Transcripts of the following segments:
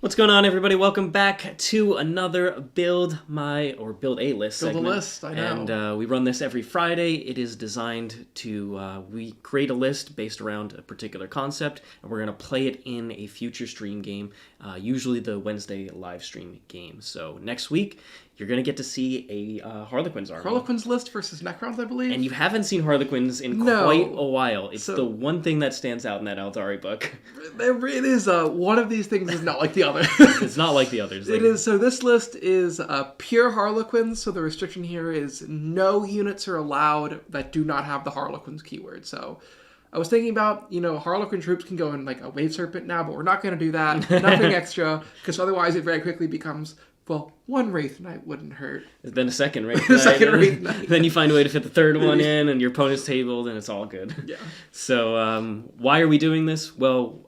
What's going on, everybody? Welcome back to another Build a List segment. Build a List, I know. And we run this every Friday. It is designed to, we create a list based around a particular concept, and we're going to play it in a future stream game, usually the Wednesday live stream game. So next week, you're going to get to see a Harlequins army. Harlequins list versus Necrons, I believe. And you haven't seen Harlequins in quite a while. It's the one thing that stands out in that Eldari book. It is, one of these things is not like the other. It's not like the others. It is, so this list is pure Harlequins, so the restriction here is no units are allowed that do not have the Harlequins keyword. So I was thinking about, Harlequin troops can go in like a Wave Serpent now, but we're not going to do that. Nothing extra, because otherwise it very quickly becomes... Well, one Wraith Knight wouldn't hurt. Then a second Wraith Knight. Wraith Knight. Then you find a way to fit the third one in, and your opponent's tabled, and it's all good. Yeah. So, why are we doing this? Well,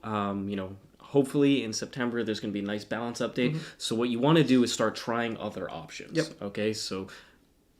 hopefully in September there's going to be a nice balance update. Mm-hmm. So what you want to do is start trying other options. Yep. Okay, so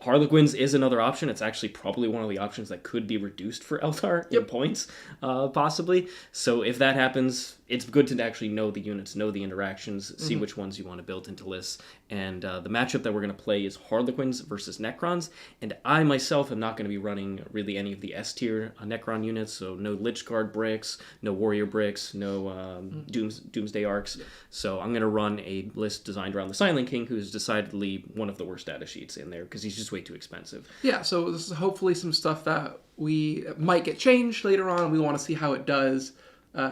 Harlequins is another option. It's actually probably one of the options that could be reduced for Eldar in points, possibly. So if that happens, it's good to actually know the units, know the interactions, see which ones you want to build into lists. And the matchup that we're going to play is Harlequins versus Necrons. And I myself am not going to be running really any of the S-tier Necron units, so no Lich Guard bricks, no Warrior bricks, no Doomsday Arcs. Yeah. So I'm going to run a list designed around the Silent King, who's decidedly one of the worst data sheets in there, because he's just way too expensive. Yeah, so this is hopefully some stuff that we might get changed later on. We want to see how it does.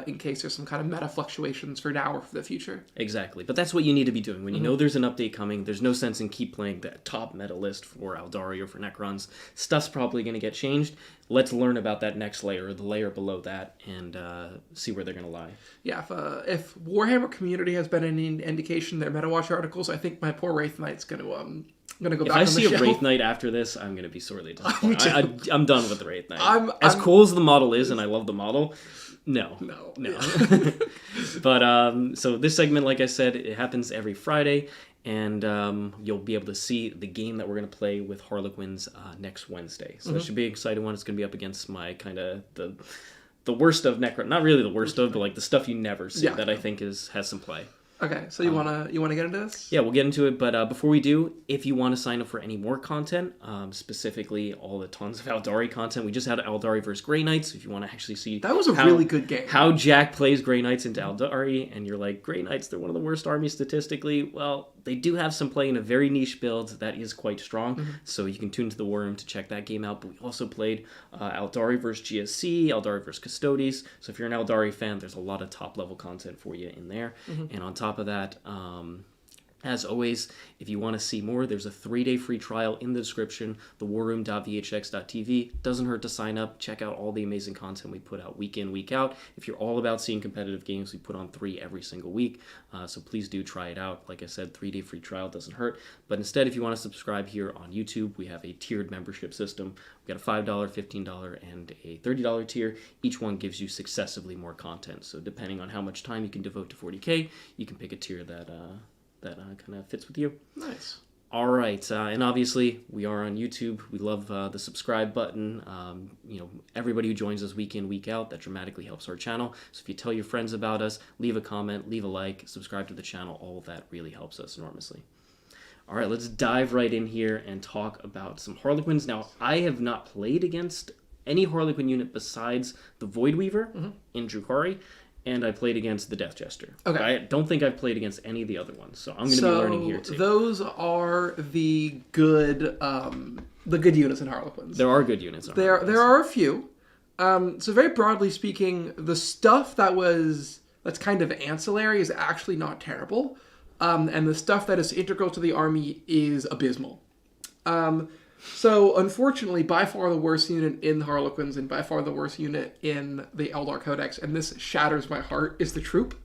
In case there's some kind of meta fluctuations for now or for the future. Exactly. But that's what you need to be doing. When you know there's an update coming, there's no sense in keep playing the top meta list for Eldari or for Necrons. Stuff's probably going to get changed. Let's learn about that next layer, or the layer below that, and see where they're going to lie. Yeah, if Warhammer community has been any indication, their MetaWatch articles, I think my poor Wraith Knight's going to go back on the shelf. If I see a Wraith Knight after this, I'm going to be sorely disappointed. I'm done with the Wraith Knight. As cool as the model is, and I love the model... No. But, so this segment, like I said, it happens every Friday, and you'll be able to see the game that we're going to play with Harlequins next Wednesday. So it should be an exciting one. It's going to be up against my kind of the worst of Necron. Not really the worst of, but like the stuff you never see that I think has some play. Okay, so you wanna get into this? Yeah, we'll get into it, but before we do, if you want to sign up for any more content, specifically all the tons of Eldari content, we just had Eldari versus Grey Knights. If you want to actually see that was a really good game. How Jack plays Grey Knights into Eldari, and you're like, Grey Knights, they're one of the worst armies statistically. Well, they do have some play in a very niche build that is quite strong, so you can tune to the War Room to check that game out. But we also played Eldari versus GSC, Eldari versus Custodes. So if you're an Eldari fan, there's a lot of top level content for you in there, and on top of that, as always, if you want to see more, there's a 3-day free trial in the description, thewarroom.vhx.tv. Doesn't hurt to sign up. Check out all the amazing content we put out week in, week out. If you're all about seeing competitive games, we put on 3 every single week. So please do try it out. Like I said, 3-day free trial doesn't hurt. But instead, if you want to subscribe here on YouTube, we have a tiered membership system. We've got a $5, $15, and a $30 tier. Each one gives you successively more content. So depending on how much time you can devote to 40k, you can pick a tier that kind of fits with you. Nice. All right, and obviously we are on YouTube. We love the subscribe button. Everybody who joins us week in, week out, that dramatically helps our channel. So if you tell your friends about us, leave a comment, leave a like, subscribe to the channel, all of that really helps us enormously. All right, let's dive right in here and talk about some Harlequins. Now, I have not played against any Harlequin unit besides the Void Weaver in Drukhari, and I played against the Death Jester. Okay. I don't think I've played against any of the other ones, so I'm going to be learning here too. Those are the good units in Harlequins. There are good units in Harlequins. There are a few. So very broadly speaking, the stuff that's kind of ancillary is actually not terrible. And the stuff that is integral to the army is abysmal. So, unfortunately, by far the worst unit in Harlequins and by far the worst unit in the Eldar Codex, and this shatters my heart, is the troop.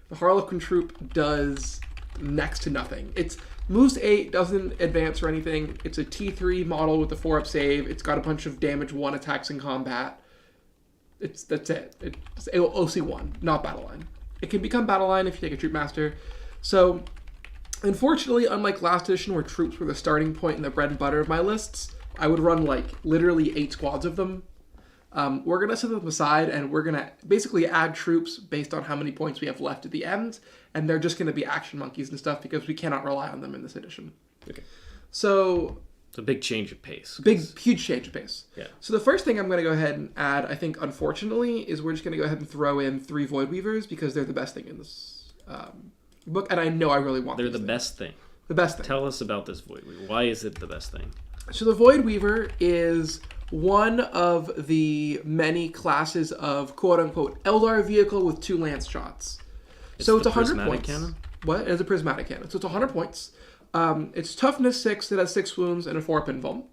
The Harlequin troop does next to nothing. It's moves 8, doesn't advance or anything. It's a T3 model with a 4-up save. It's got a bunch of damage 1 attacks in combat. That's it. It's OC1, not Battle Line. It can become Battle Line if you take a Troop Master. So... Unfortunately, unlike last edition where troops were the starting point and the bread and butter of my lists, I would run like literally 8 squads of them. We're going to set them aside, and we're going to basically add troops based on how many points we have left at the end, and they're just going to be action monkeys and stuff because we cannot rely on them in this edition. Okay. So it's a big change of pace. Huge change of pace. Yeah. So the first thing I'm going to go ahead and add, I think, unfortunately, is we're just going to go ahead and throw in 3 Void Weavers because they're the best thing in this book, and I know I really want They're the best thing. The best thing. Tell us about this Void Weaver. Why is it the best thing? So the Void Weaver is one of the many classes of quote-unquote Eldar vehicle with 2 lance shots. So it's 100 points. Cannon? What? It's a prismatic cannon. So it's 100 points. It's toughness 6. It has 6 wounds and a 4 pinfall.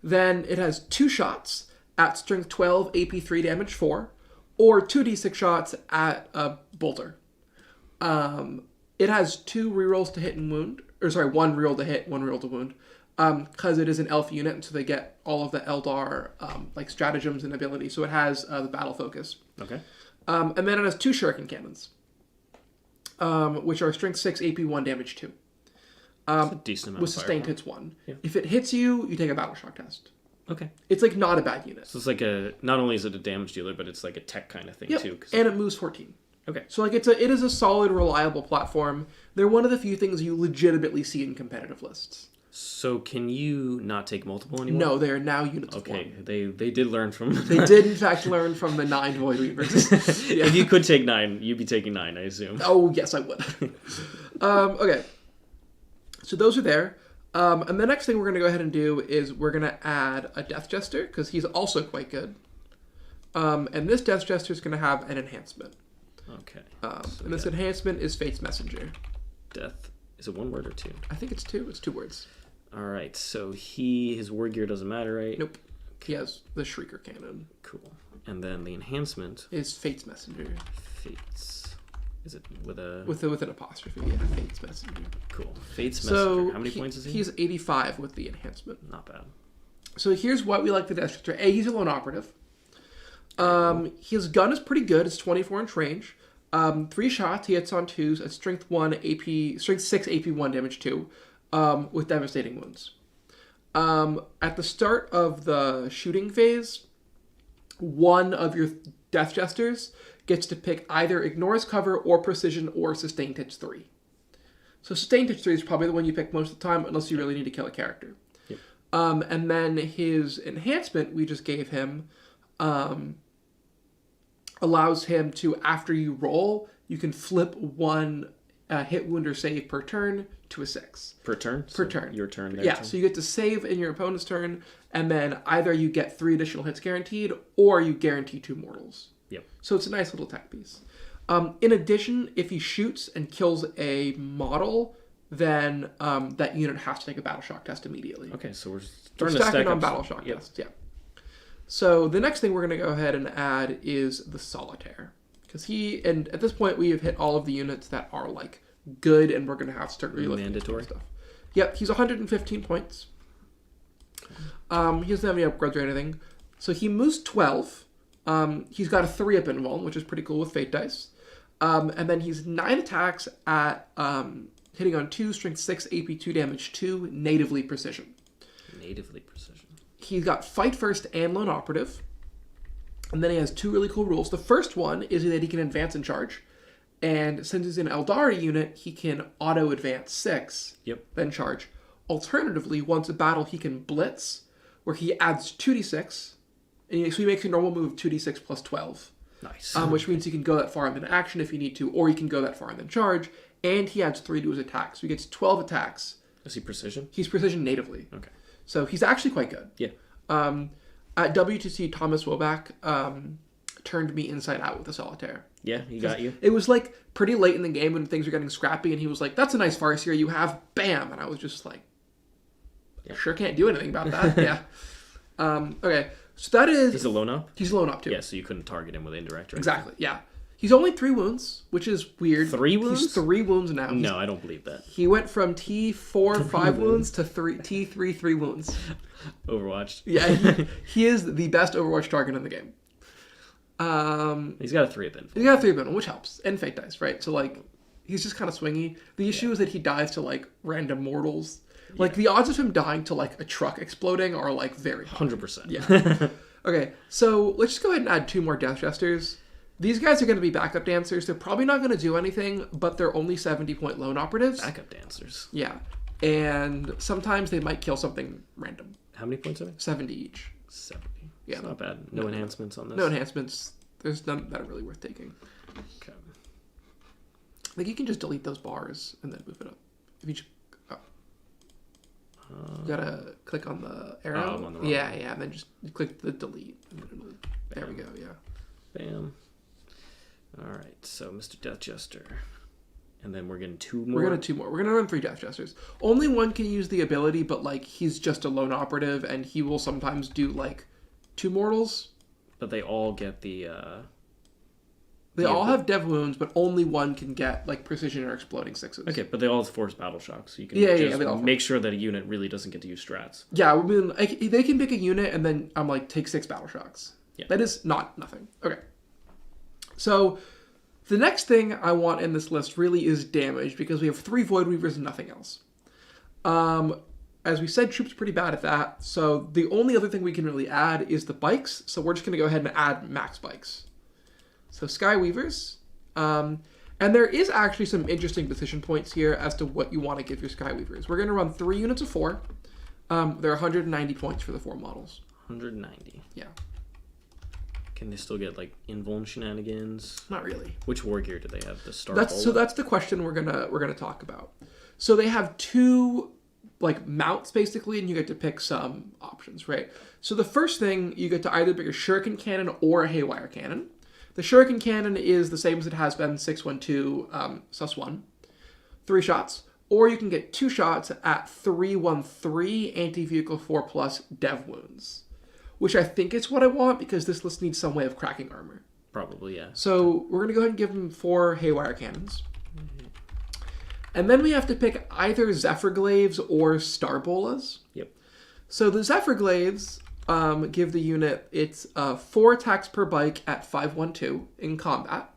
Then it has 2 shots at strength 12, AP 3, damage 4, or 2d6 shots at a bolter. It has 2 rerolls to hit and wound, or sorry, 1 reroll to hit, 1 reroll to wound, because it is an elf unit, and so they get all of the Eldar like stratagems and abilities. So it has the battle focus. Okay. And then it has 2 shuriken cannons, which are strength 6, AP 1, damage 2. That's a decent amount with of sustained firepower. hits 1. Yeah. If it hits you, you take a battle shock test. Okay. It's like not a bad unit. So it's like not only is it a damage dealer, but it's like a tech kind of thing too. And it moves 14. Okay. So like it is a solid, reliable platform. They're one of the few things you legitimately see in competitive lists. So can you not take multiple anymore? No, they are now units of Okay, 1. they did learn from. They did in fact learn from the 9 Void Weavers. Yeah. If you could take 9, you'd be taking 9, I assume. Oh yes, I would. Okay. So those are there. And the next thing we're going to go ahead and do is we're going to add a Death Jester because he's also quite good. And this Death Jester is going to have an enhancement. Okay. And this enhancement is Fate's Messenger. Death. Is it 1 word or 2? I think it's 2. It's 2 words. All right. So his war gear doesn't matter, right? Nope. He has the Shrieker Cannon. Cool. And then the enhancement Is Fate's Messenger. Fates. Is it with a With an apostrophe. Yeah, Fate's Messenger. cool Fates So messenger? How many points is he? He's 85 with the enhancement. Not bad. So here's what we like the Death Jester. He's a lone operative. His gun is pretty good. It's 24-inch range. 3 shots. He hits on 2s at strength 6 AP 1 damage 2, with devastating wounds. At the start of the shooting phase, one of your Death Jesters gets to pick either ignores cover or precision or sustained hits 3. So sustained hits 3 is probably the one you pick most of the time unless you really need to kill a character. Yep. And then his enhancement we just gave him allows him to, after you roll, you can flip 1 hit, wound, or save per turn to a 6. Per turn? Per turn. Your turn, their Yeah, turn? so you get to save in your opponent's turn, and then either you get 3 additional hits guaranteed, or you guarantee 2 mortals. Yep. So it's a nice little tech piece. In addition, if he shoots and kills a model, then that unit has to take a battle shock test immediately. Okay, so we're We're starting to stacking stack on up. battle shock tests, yeah. So the next thing we're going to go ahead and add is the Solitaire. Because and at this point we have hit all of the units that are like good, and we're going to have to start really looking at Mandatory stuff. Yep, he's 115 points. He doesn't have any upgrades or anything. So he moves 12. He's got a 3-up invuln, which is pretty cool with Fate dice. And then he's 9 attacks at hitting on 2, strength 6, AP 2, damage 2, natively precision. Natively precision. He's got Fight First and Lone Operative. And then he has 2 really cool rules. The first one is that he can advance and charge. And since he's an Eldari unit, he can auto-advance 6, Yep. then charge. Alternatively, once a battle, he can blitz, where he adds 2d6. And so he makes a normal move 2d6 plus 12. Nice. Which means he can go that far and then action if you need to, or he can go that far and then charge. And he adds 3 to his attack. So he gets 12 attacks. Is he precision? He's precision natively. Okay. So he's actually quite good. Yeah. At WTC, Thomas Woback turned me inside out with the Solitaire. Yeah, he got you. It was like pretty late in the game when things were getting scrappy, and he was like, "That's a nice Farseer you have." Bam! And I was just like, Yeah. "Sure can't do anything about that." Yeah. Okay. So that is. He's a lone up? He's alone up too. Yeah, so you couldn't target him with indirect, right? Exactly. Yeah. He's only 3 wounds, which is weird. 3 wounds? He's 3 wounds now. No, I don't believe that. He went from T4 5 wounds to T3 3 wounds. Overwatch. Yeah, he is the best Overwatch target in the game. He's got a 3-up info. He's got a 3-up, which helps, and Fate dice, right? So like, he's just kind of swingy. The issue is that he dies to like random mortals. Like the odds of him dying to like a truck exploding are like very high. 100%. Yeah. Okay, so let's just go ahead and add 2 more Death Jesters. These guys are going to be backup dancers. They're probably not going to do anything, but they're only 70-point lone operatives. Backup dancers. Yeah. And sometimes they might kill something random. How many points are they? 70 each. 70. Yeah. It's not bad. No enhancements on this? No enhancements. There's none that are really worth taking. Okay. Like, you can just delete those bars and then move it up. If you just... you gotta click on the arrow. Oh, I'm on the wrong yeah, one. yeah, and then just click the delete. There we go, yeah. Bam. Alright, so Mr. Death Jester. And then we're getting 2 more. We're gonna 2 more. We're gonna run 3 Death Jesters. Only one can use the ability, but like he's just a lone operative, and he will sometimes do like 2 mortals. But they all get the They all have dev wounds, but only one can get like precision or exploding 6s. Okay, but they all have force battle shock, so you can make sure that a unit really doesn't get to use strats. Yeah, I mean, they can pick a unit and then I'm like take 6 battle shocks. Yeah. That is not nothing. Okay. So the next thing I want in this list really is damage, because we have 3 Void Weavers and nothing else. As we said, troops are pretty bad at that. So the only other thing we can really add is the bikes. So we're just going to go ahead and add max bikes. So Sky Weavers. And there is actually some interesting decision points here as to what you want to give your Sky Weavers. We're going to run 3 units of 4. There are 190 points for the 4 models. 190. Yeah. Can they still get like invuln shenanigans? Not really. Which war gear do they have? The star. So that's the question we're gonna talk about. So they have 2 like mounts basically, and you get to pick some options, right? So the first thing, you get to either pick a shuriken cannon or a haywire cannon. The shuriken cannon is the same as it has been, 612 sus 1, 3 shots, or you can get 2 shots at 313 anti-vehicle 4+ dev wounds, which I think is what I want because this list needs some way of cracking armor. Probably, yeah. So we're going to go ahead and give them 4 haywire cannons. And then we have to pick either Zephyr Glaives or Star Bolas. Yep. So the Zephyr Glaives give the unit its 4 attacks per bike at 512 in combat.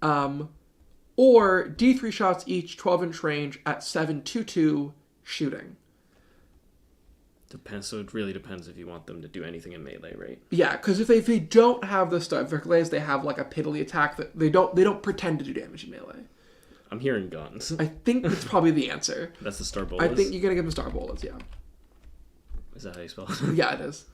Or D3 shots each, 12-inch range at 722 shooting. Depends. So it really depends if you want them to do anything in melee, right? Yeah, because if they don't have the Zephyr Glaives, they have like a piddly attack that they don't pretend to do damage in melee. I'm hearing guns. I think that's probably the answer. That's the Star Bolas? I think you're going to give them Star Bolas, yeah. Is that how you spell it? Yeah, it is.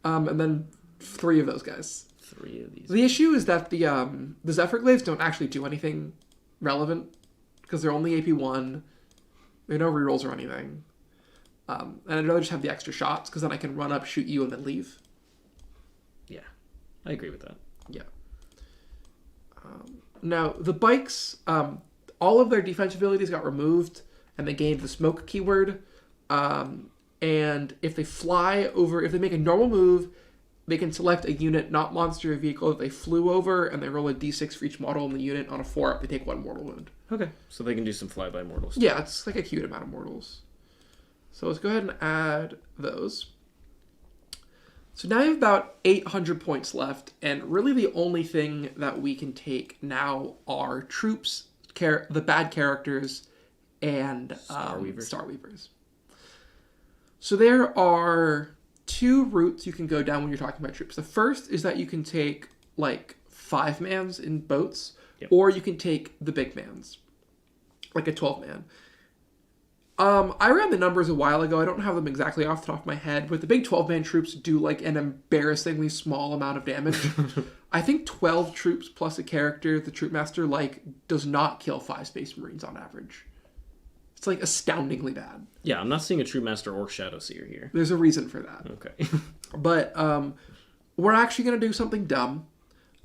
And then 3 of those guys. 3 of these. The issue is that the Zephyr Glaives don't actually do anything relevant because they're only AP 1. There are no rerolls or anything. And I'd rather just have the extra shots because then I can run up, shoot you, and then leave. Yeah, I agree with that. Yeah. Now, the bikes, all of their defense abilities got removed, and they gained the smoke keyword. And if they fly over, if they make a normal move, they can select a unit, not monster or vehicle, that they flew over, and they roll a d6 for each model in the unit. On a 4-up, they take 1 mortal wound. Okay, so they can do some flyby mortals. Yeah, it's like a cute amount of mortals. So let's go ahead and add those. So now you have about 800 points left, and really the only thing that we can take now are troops, the bad characters, and Star Weavers. So there are 2 routes you can go down when you're talking about troops. The first is that you can take like 5-mans in boats, or you can take the big mans, like a 12-man. I ran the numbers a while ago. I don't have them exactly off the top of my head, but the big 12-man troops do like an embarrassingly small amount of damage. I think 12 troops plus a character, the troop master, like does not kill 5 Space Marines on average. It's like astoundingly bad. Yeah, I'm not seeing a troop master or shadow seer here. There's a reason for that. Okay. But we're actually going to do something dumb.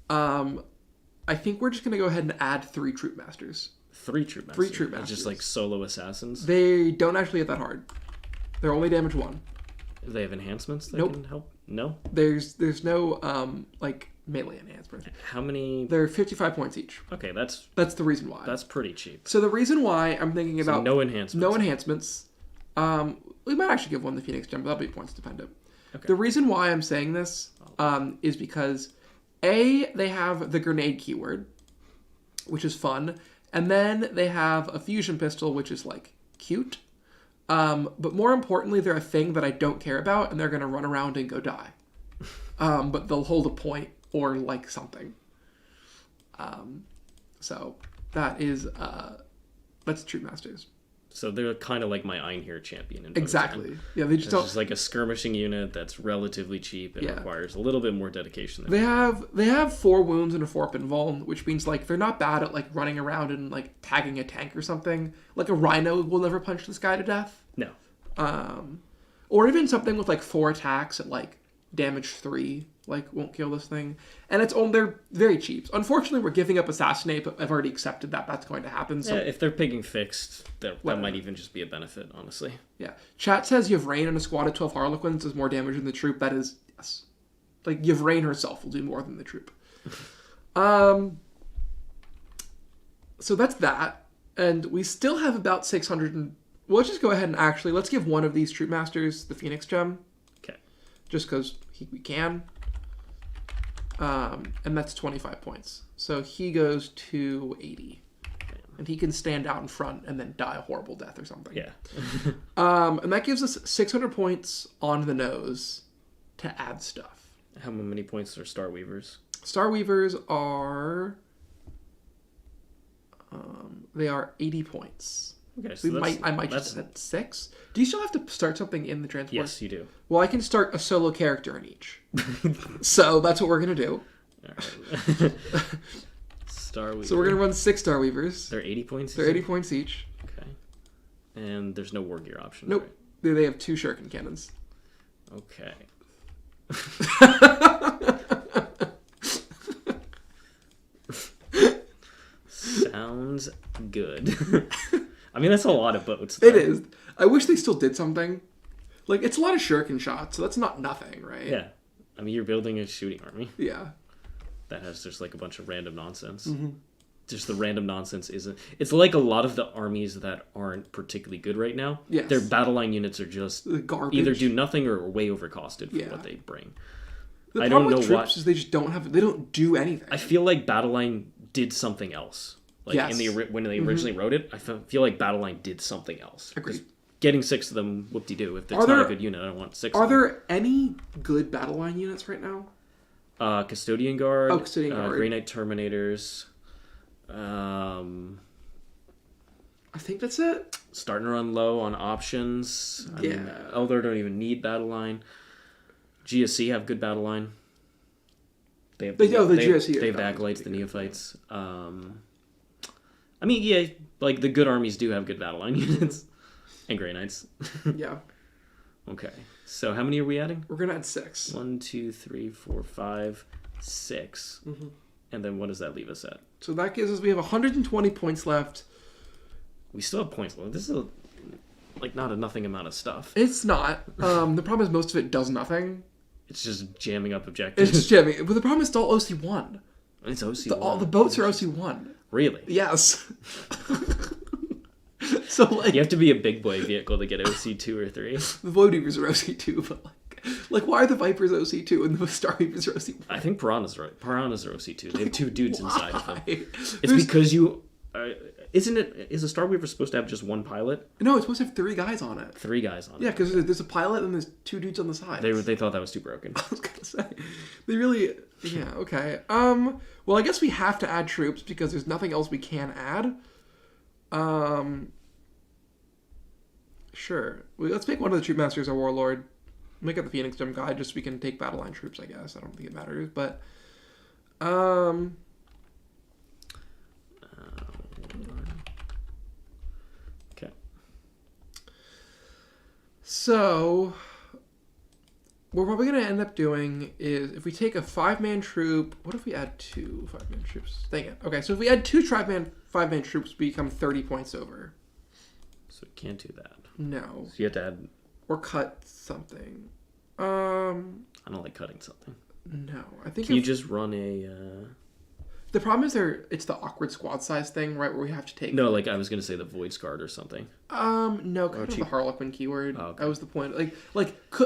I think we're just going to go ahead and add 3 troop masters. 3 troop masters? 3 troop masters. Just like solo assassins? They don't actually hit that hard. They're only damage 1. Do they have enhancements that can help? No? There's no like melee enhancements. How many? They're 55 points each. Okay, that's the reason why. That's pretty cheap. So the reason why I'm thinking about no enhancements. No enhancements. We might actually give one the Phoenix Gem, but that'll be points dependent. Okay. The reason why I'm saying this is because they have the grenade keyword, which is fun, and then they have a fusion pistol, which is like cute. But more importantly, they're a thing that I don't care about, and they're going to run around and go die. but they'll hold a point or like something. So that is that's Troop Masters. So they're kind of like my Einherjar champion. In Exactly. Yeah, they just don't. It's just like a skirmishing unit that's relatively cheap and requires a little bit more dedication. They have 4 wounds and a 4-up invuln, which means like they're not bad at like running around and like tagging a tank or something. Like a rhino will never punch this guy to death. No. Or even something with like 4 attacks at like damage 3, like won't kill this thing. And they're very cheap. Unfortunately, we're giving up Assassinate, but I've already accepted that that's going to happen. So yeah, if they're picking fixed, that might even just be a benefit, honestly. Yeah. Chat says Yvraine and a squad of 12 Harlequins does more damage than the troop. That is, yes. Like, Yvraine herself will do more than the troop. So that's that. And we still have about 600 we'll just go ahead and let's give one of these Troop Masters the Phoenix Gem. Okay. Just because we can. And that's 25 points. So he goes to 80. And he can stand out in front and then die a horrible death or something. Yeah. And that gives us 600 points on the nose to add stuff. How many points are Star Weavers? Star Weavers are... they are 80 points. Okay, so I might just add 6. Do you still have to start something in the transport? Yes, you do. Well, I can start a solo character in each. So that's what we're going to do. All right. Star Weaver. So we're going to run 6 Star Weavers. They're 80 points? They're 80 points each. Okay. And there's no war gear option. Nope. Right? They have 2 shuriken cannons. Okay. Sounds good. I mean, that's a lot of boats, though. It is. I wish they still did something. Like, it's a lot of shuriken shots, so that's not nothing, right? Yeah. I mean, you're building a shooting army. Yeah. That has just, like, a bunch of random nonsense. Mm-hmm. Just the random nonsense isn't... It's like a lot of the armies that aren't particularly good right now. Yes. Their battle line units are just... Garbage. Either do nothing or are way overcosted for what they bring. The I problem don't know with troops is they just don't have... They don't do anything. I feel like battle line did something else. Like, when they originally wrote it, I feel like battle line did something else. Agreed. Getting 6 of them, whoop-de-doo. If it's not a good unit, I don't want 6 of them. Are there any good battle line units right now? Custodian Guard. Custodian Guard. Grey Knight Terminators. I think that's it. Starting to run low on options. I mean, Eldar don't even need battle line. GSC have good battle line. They have GSC. They have the Acolytes, the Neophytes. I mean, yeah, like the good armies do have good battle line units. And Grey Knights. Yeah. Okay. So how many are we adding? We're going to add 6. 1, 2, 3, 4, 5, 6. Mm-hmm. And then what does that leave us at? So that gives us, we have 120 points left. We still have points left. This is not a nothing amount of stuff. It's not. The problem is most of it does nothing. It's just jamming up objectives. It's just jamming. But the problem is it's all OC1. It's OC1. All the boats are OC1. Really? Yes. So like you have to be a big boy vehicle to get OC2 or 3. The Void Weavers are OC2, but like why are the Vipers OC2 and the Star Weavers are OC1? I think Piranhas are OC2. They have 2 dudes inside of them. It's There's... because you is a Star Weaver supposed to have just 1 pilot? No, it's supposed to have 3 guys on it. 3 guys on it. Yeah, because there's a pilot and there's 2 dudes on the side. They thought that was too broken. I was gonna say they really okay. Well, I guess we have to add troops because there's nothing else we can add. Sure. Let's make one of the Troop Masters a Warlord. Make it the Phoenix Gem guide just so we can take battle line troops, I guess. I don't think it matters, but... Okay. So... what we're probably going to end up doing is, if we take a 5-man troop... What if we add 2 5-man troops? Dang it. Okay, so if we add 2 5-man troops, we become 30 points over. So we can't do that. No. So you have to add... Or cut something. I don't like cutting something. No. I think Can you just run a... The problem is it's the awkward squad size thing, right, where we have to take... No, like I was going to say the Void Scarred or something. No, kind of the Harlequin keyword. Oh, okay. That was the point.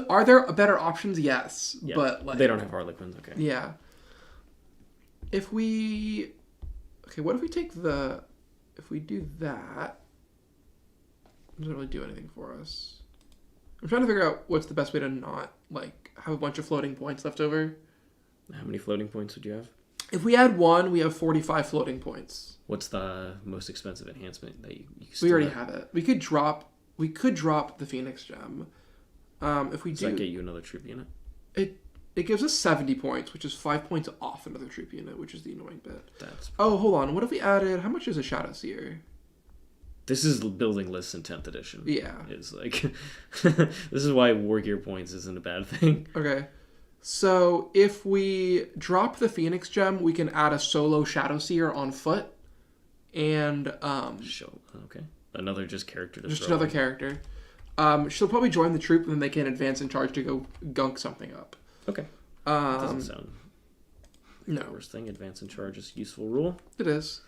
Are there better options? Yes. Yeah, but like... They don't have Harlequins, okay. Yeah. If we... Okay, what if we take the... If we do that... It doesn't really do anything for us. I'm trying to figure out what's the best way to not, like, have a bunch of floating points left over. How many floating points would you have? If we add 1, we have 45 floating points. What's the most expensive enhancement that you We already have it. We could drop the Phoenix Gem. If we do, does that get you another troop unit? It gives us 70 points, which is 5 points off another troop unit, which is the annoying bit. That's... Oh, hold on. What if we added... How much is a Shadow Seer? This is building lists in 10th edition. Yeah. It's like... this is why War Gear points isn't a bad thing. Okay. So, if we drop the Phoenix Gem, we can add a solo Shadow Seer on foot. And, Okay. Another just character to just throw another in. character. She'll probably join the troop, and then they can advance in charge to go gunk something up. Okay. Doesn't sound no the worst thing. Advance in charge is a useful rule. It is.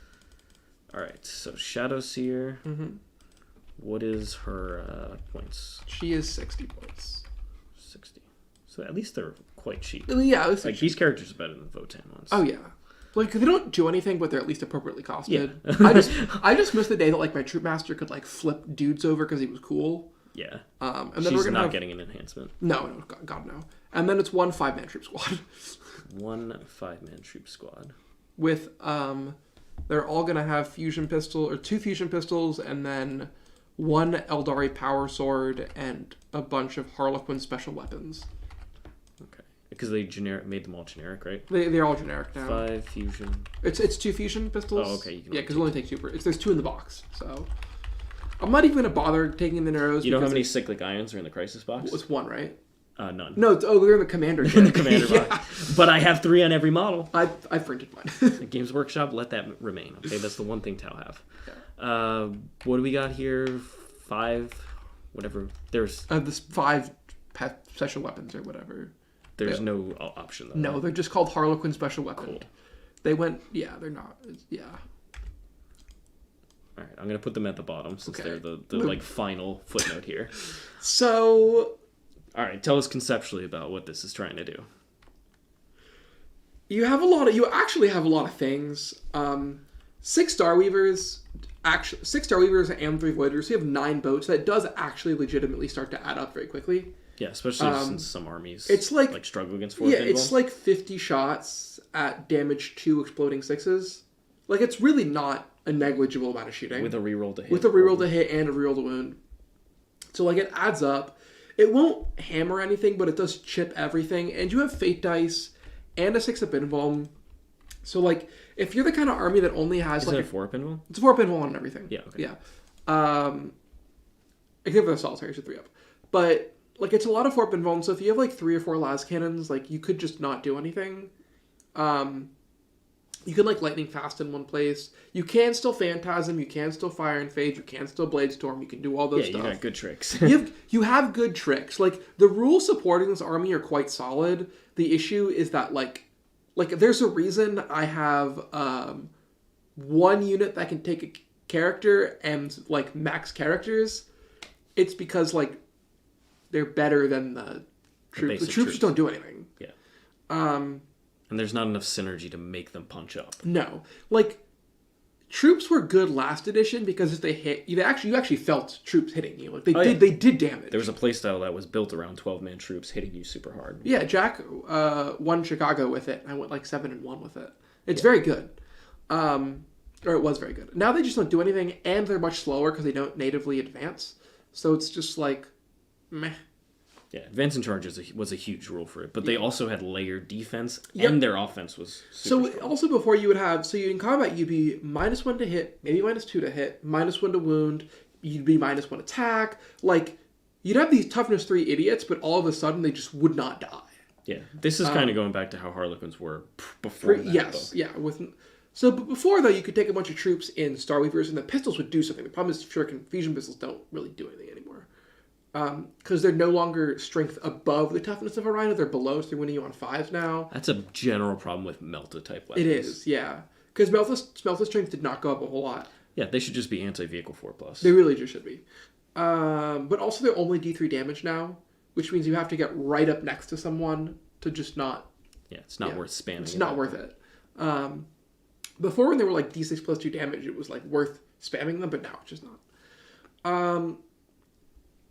Alright, so Shadow Seer. Mm-hmm. What is her points? She is 60 points. 60. So at least they're quite cheap. Yeah, at least like these characters are better than the Votan ones. Oh yeah. Like they don't do anything, but they're at least appropriately costed. Yeah. I just miss the day that like my troop master could like flip dudes over because he was cool. Yeah. And then she's we're gonna not have... getting an enhancement. No, God no. And then it's 1 5-man troop squad. 1 5-man troop squad. With they're all gonna have fusion pistol or 2 fusion pistols, and then 1 Eldari power sword and a bunch of Harlequin special weapons. Okay. Because they made them all generic, right? They're all generic now. 5 fusion. It's 2 fusion pistols. Oh, okay. Yeah, because we only take 2 there's 2 in the box, so I'm not even gonna bother taking the Neuros. You know how many cyclic ions are in the crisis box? It's 1, right? None. No, they're in the commander. In the commander yeah. box. But I have 3 on every model. I printed mine. The Games Workshop, let that remain. Okay, that's the one thing Tau have. Yeah. What do we got here? 5, whatever. There's this 5 special weapons or whatever. There's no option though. No, right? they're just called Harlequin special weapon. Cool. They went. Yeah, they're not. Yeah. All right, I'm gonna put them at the bottom since they're the like final footnote here. So, all right, tell us conceptually about what this is trying to do. You actually have a lot of things. 6 Starweavers, actually 6 Starweavers and 3 Voiders. So you have 9 boats. That does actually legitimately start to add up very quickly. Yeah, especially since some armies it's like struggle against 4 Yeah, it's like 50 shots at damage 2 exploding 6s. Like it's really not a negligible amount of shooting. With a reroll to hit. With a reroll to hit and a reroll to wound. So like it adds up. It won't hammer anything, but it does chip everything. And you have Fate Dice and a 6-up Pinball. So like if you're the kind of army that only has Is like it a 4 pinball? It's a 4 pinball on everything. Yeah, okay. Yeah. Except for the solitaire, it's a 3-up. But like it's a lot of 4 pinball, so if you have like 3 or 4 las cannons, like you could just not do anything. You can like lightning fast in one place. You can still phantasm, you can still fire and fade, you can still blade storm, you can do all those stuff. Yeah, you got good tricks. you have good tricks. Like the rules supporting this army are quite solid. The issue is that like there's a reason I have 1 unit that can take a character and like max characters. It's because like they're better than the troops. The troops just don't do anything. Yeah. And there's not enough synergy to make them punch up. No. Like, troops were good last edition because if they hit, you actually felt troops hitting you. Like, they did damage. There was a playstyle that was built around 12-man troops hitting you super hard. Yeah, Jack won Chicago with it. I went like 7-1 with it. It's very good. Or it was very good. Now they just don't do anything, and they're much slower because they don't natively advance. So it's just like, meh. Yeah, advance in charge was a huge rule for it, but they also had layered defense, and their offense was super strong. Also before you would have, in combat you'd be -1 to hit, maybe -2 to hit, -1 to wound, you'd be -1 attack, like, you'd have these toughness 3 idiots, but all of a sudden they just would not die. Yeah, this is kind of going back to how Harlequins were before that Yes, book. yeah. But before, though, you could take a bunch of troops in Starweavers, and the pistols would do something. The problem is Shuriken Fusion pistols don't really do anything anymore. Because they're no longer strength above the toughness of a Rhino, they're below, so they're winning you on 5s now. That's a general problem with Melta-type weapons. It is, yeah. Because Melta's strength did not go up a whole lot. Yeah, they should just be anti-vehicle 4+. They really just should be. But also they're only D3 damage now, which means you have to get right up next to someone to just not... Yeah, it's not worth spamming. It's not worth it. Before, when they were like D6 plus 2 damage, it was like worth spamming them, but now it's just not.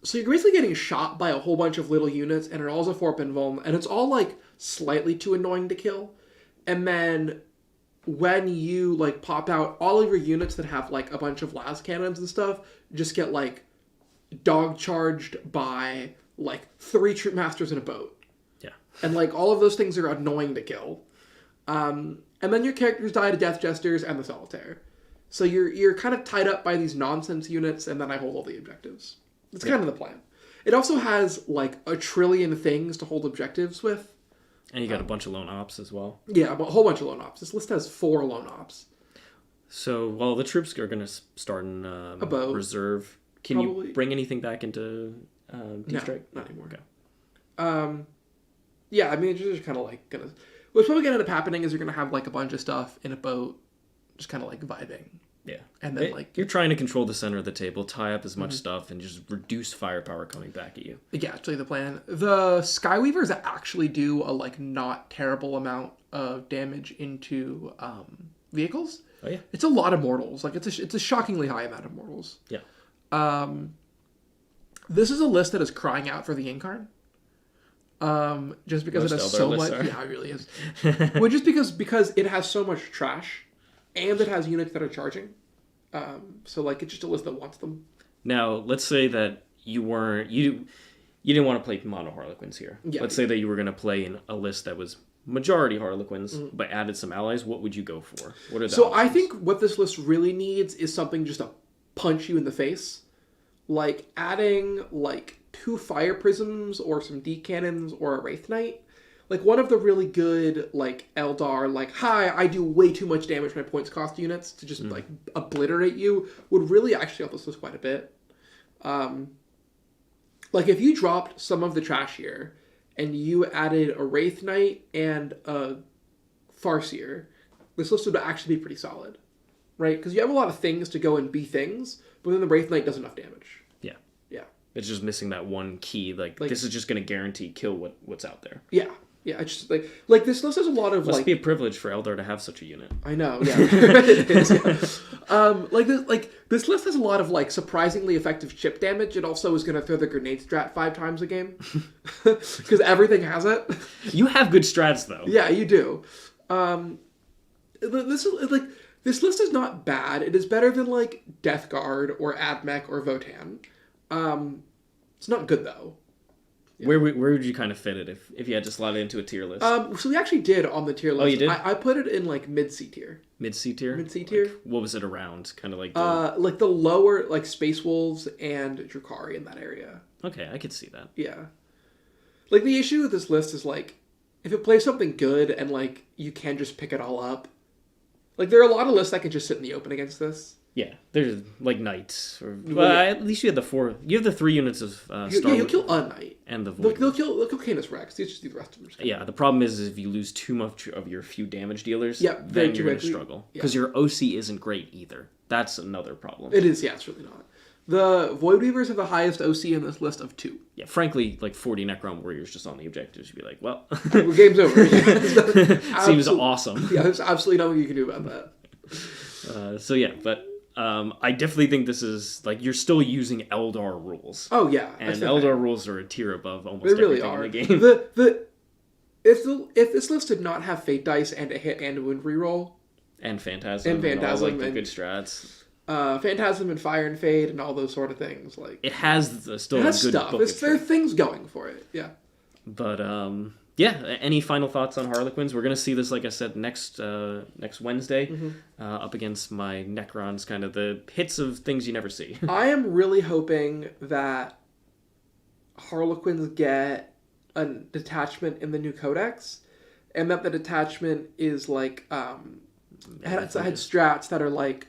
So you're basically getting shot by a whole bunch of little units, and it all's a 4-pin vuln, and it's all, like, slightly too annoying to kill. And then when you, like, pop out, all of your units that have, like, a bunch of las cannons and stuff just get, like, dog charged by, like, 3 troop masters in a boat. Yeah. And, like, all of those things are annoying to kill. And then your characters die to Death Jesters and the Solitaire. So you're kind of tied up by these nonsense units, and then I hold all the objectives. That's kind of the plan. It also has, like, a trillion things to hold objectives with. And you got a bunch of lone ops as well. Yeah, a whole bunch of lone ops. This list has 4 lone ops. So, well, the troops are going to start in a boat. reserve. Can you bring anything back into D-Strike? No, not anymore. Okay. Yeah, I mean, it's just kind of like going to... What's probably going to end up happening is you're going to have, like, a bunch of stuff in a boat, just kind of, like, vibing. Yeah. And then, like... You're trying to control the center of the table, tie up as much stuff, and just reduce firepower coming back at you. Yeah, actually the plan. The Skyweavers actually do a, like, not terrible amount of damage into vehicles. Oh, yeah? It's a lot of mortals. Like, it's a shockingly high amount of mortals. Yeah. This is a list that is crying out for the Incarn. Just because it has so much... Yeah, it really is. Well, just because it has so much trash. And it has units that are charging. So, like, it's just a list that wants them. Now, let's say that you didn't want to play mono-harlequins here. Yeah, let's say that you were going to play in a list that was majority harlequins, but added some allies. What would you go for? What are the So, options? I think what this list really needs is something just to punch you in the face. Like, adding, like, 2 fire prisms or some D cannons or a Wraith Knight. Like, one of the really good, like, Eldar, like, hi, I do way too much damage to my points cost units to just, like, obliterate you, would really actually help us with quite a bit. Like, if you dropped some of the trash here, and you added a Wraith Knight and a Farseer, this list would actually be pretty solid. Right? Because you have a lot of things to go and be things, but then the Wraith Knight does enough damage. Yeah. Yeah. It's just missing that one key. Like this is just going to guarantee kill what's out there. Yeah. Yeah, it's just like this list has a lot of Must be a privilege for Eldar to have such a unit. I know, yeah. It is, yeah. This list has a lot of like surprisingly effective chip damage. It also is going to throw the grenade strat 5 times a game because everything has it. You have good strats though. Yeah, you do. This list is not bad. It is better than like Death Guard or Admech or Votan. It's not good though. Yeah. Where would you kind of fit it if you had to slot it into a tier list? So we actually did on the tier list. Oh, you did? I put it in like mid-C tier. Mid-C tier? Mid-C tier. Like, what was it around? Kind of like like the lower, like Space Wolves and Drukhari in that area. Okay, I could see that. Yeah. Like the issue with this list is like, if it plays something good and like you can just pick it all up. Like there are a lot of lists that can just sit in the open against this. Yeah, there's like knights, or at least you have the 4. You have the 3 units of Star. Yeah, you'll kill a knight and the Void. They'll kill Canis Rex. It's just the rest of them. Yeah, the problem is if you lose too much of your few damage dealers, then you're going to struggle because your OC isn't great either. That's another problem. It is, yeah, it's really not. The Void Weavers have the highest OC in this list of 2. Yeah, frankly, like 40 Necron Warriors just on the objectives, you'd be like, well, game's over. Seems awesome. Yeah, there's absolutely nothing you can do about that. So yeah, but. I definitely think this is like you're still using Eldar rules. Oh yeah, and Eldar rules are a tier above almost really everything in the game. If this list did not have Fate Dice and a hit and a wound reroll, and Phantasm, and all, like the good strats, Phantasm and Fire and Fade and all those sort of things, like it has still a good stuff. There are things going for it, yeah. But yeah. Any final thoughts on Harlequins? We're gonna see this, like I said, next Wednesday, up against my Necrons. Kind of the hits of things you never see. I am really hoping that Harlequins get a detachment in the new Codex, and that the detachment is like had strats that are like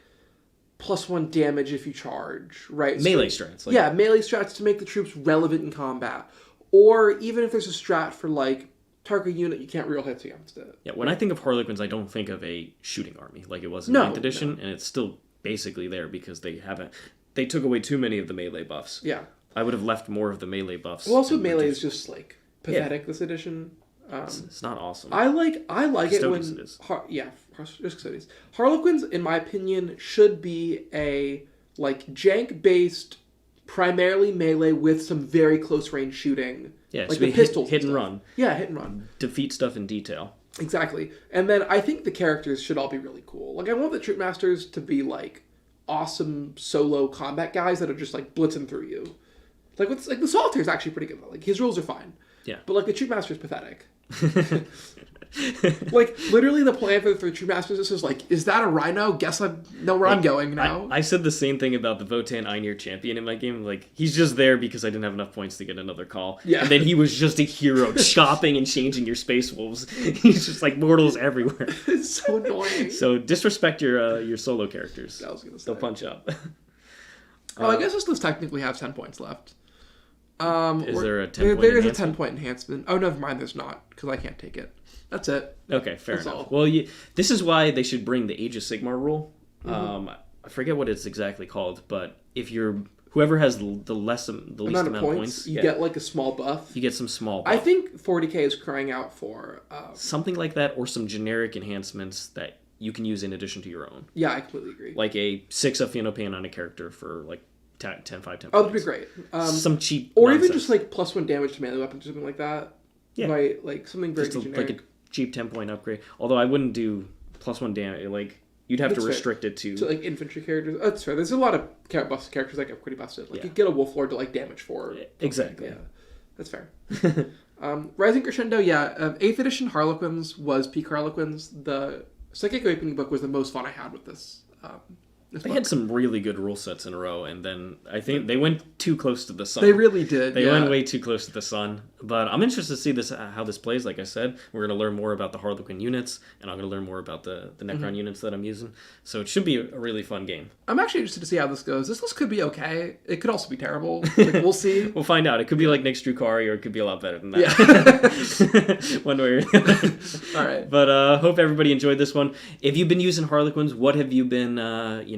+1 damage if you charge, right? Melee strats. Yeah, melee strats to make the troops relevant in combat, or even if there's a strat for like. Target unit you can't real hits against it. Yeah, when I think of Harlequins, I don't think of a shooting army like it was in 9th edition, and it's still basically there because they took away too many of the melee buffs. Yeah. I would have left more of the melee buffs. Well, also melee is just like pathetic this edition. It's not awesome. I like it when just Custodians. Harlequins, in my opinion, should be a like jank based primarily melee with some very close range shooting. Yeah, like so the pistols. hit and run. Yeah, hit and run. Defeat stuff in detail. Exactly. And then I think the characters should all be really cool. Like, I want the Troop Masters to be, like, awesome solo combat guys that are just, like, blitzing through you. Like, the Solitaire is actually pretty good. Like, his rules are fine. Yeah. But, like, the Troop Master is pathetic. Like, literally the plan for the Troop Masters is like, is that a Rhino? Guess I know where I'm going now. I said the same thing about the Votan Einir champion in my game. Like, he's just there because I didn't have enough points to get another call. Yeah. And then he was just a hero, chopping and changing your Space Wolves. He's just like mortals everywhere. It's so annoying. So disrespect your solo characters. I was gonna say. They'll punch up. I guess this list technically has 10 points left. Is there a 10 point There is a enhancement? 10 point enhancement. Oh, never mind, there's not, because I can't take it. That's it. Okay, fair That's enough. all. Well, this is why they should bring the Age of Sigmar rule. I forget what it's exactly called, but if whoever has the least amount of points, you get like a small buff. You get some small buff. I think 40k is crying out for something like that, or some generic enhancements that you can use in addition to your own. Yeah, I completely agree. Like a 6 of Phenopain on a character for like 10, 5, 10 Oh, points. that'd be great. Some cheap or nonsense. even just like +1 damage to melee weapons or something like that. Yeah. Right, like something very generic. like a cheap 10-point upgrade. Although I wouldn't do +1 damage. Like, you'd have That's to fair. restrict it to... So like infantry characters. That's fair. There's a lot of busted characters that get pretty busted. Like Yeah. you get a Wolf Lord to like damage 4. Exactly. Yeah, that's fair. Rising Crescendo, yeah. 8th edition Harlequins was peak Harlequins. The Psychic Awakening book was the most fun I had with this. They had some really good rule sets in a row, and then I think they went too close to the sun. They really did. They yeah. went way too close to the sun. But I'm interested to see how this plays. Like I said, we're going to learn more about the Harlequin units, and I'm going to learn more about the Necron units that I'm using. So it should be a really fun game. I'm actually interested to see how this goes. This list could be okay. It could also be terrible. Like, we'll see. We'll find out. It could be like Nick's Drukari, or it could be a lot better than that. Yeah. One way or the other. All right. But hope everybody enjoyed this one. If you've been using Harlequins, what have you been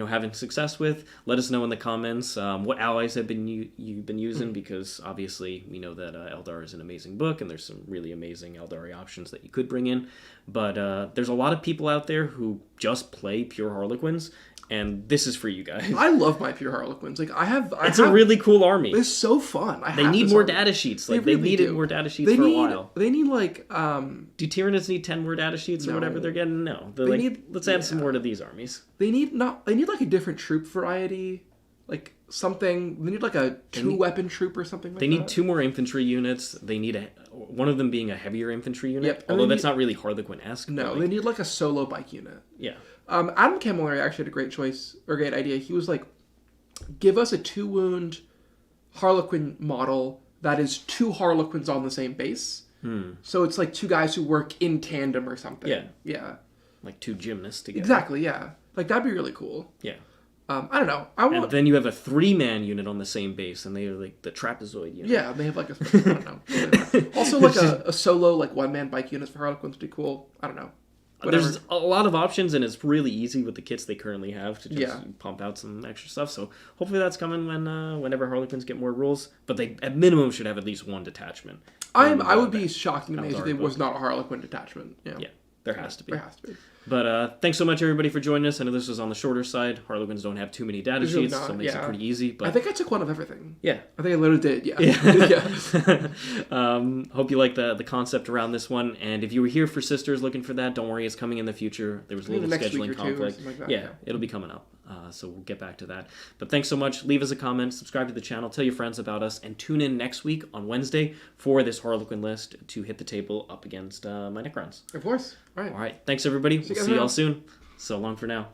having success with? Let us know in the comments. What allies have you've been using, because obviously we know that Eldar is an amazing book, and there's some really amazing Eldari options that you could bring in. But there's a lot of people out there who just play pure Harlequins, and this is for you guys. I love my pure Harlequins. Like It's a really cool army. It's so fun. They need more data sheets. Like, they needed more data sheets for a while. They need like Do Tyranids need 10 more data sheets or whatever they're getting? No. Let's add some more to these armies. They need like a different troop variety. Like something. They need like a 2-weapon troop or something like that. They need 2 more infantry units. They need one of them being a heavier infantry unit. Yep. Although that's not really Harlequin-esque. No, they need like a solo bike unit. Yeah. Adam Camilleri actually had a great choice, or great idea. He was like, give us a 2-wound Harlequin model that is 2 Harlequins on the same base. So it's like 2 guys who work in tandem or something. Yeah. Yeah. Like 2 gymnasts together. Exactly, yeah. Like, that'd be really cool. Yeah. I don't know. And then you have a 3-man unit on the same base, and they are like the trapezoid unit. Yeah, they have like a... I don't know. Also, like a solo, like 1-man bike units for Harlequins would be cool. I don't know. Whatever. There's a lot of options, and it's really easy with the kits they currently have to just pump out some extra stuff. So hopefully that's coming whenever Harlequins get more rules. But they, at minimum, should have at least 1 detachment. I would be shocked and amazed if there book. was not a Harlequin detachment. Yeah, there has to be. There has to be. But thanks so much, everybody, for joining us. I know this was on the shorter side. Harlequins don't have too many data There's really sheets, not, so it makes it pretty easy. But I think I took one of everything. Yeah. I think I literally did, yeah. Hope you like the concept around this one. And if you were here for Sisters looking for that, don't worry, it's coming in the future. There was a little scheduling conflict. Like that, yeah, it'll be coming up. So we'll get back to that. But thanks so much. Leave us a comment, subscribe to the channel, tell your friends about us, and tune in next week on Wednesday for this Harlequin list to hit the table up against my Necrons. Of course. All right. Thanks, everybody. We'll see you all soon. So long for now.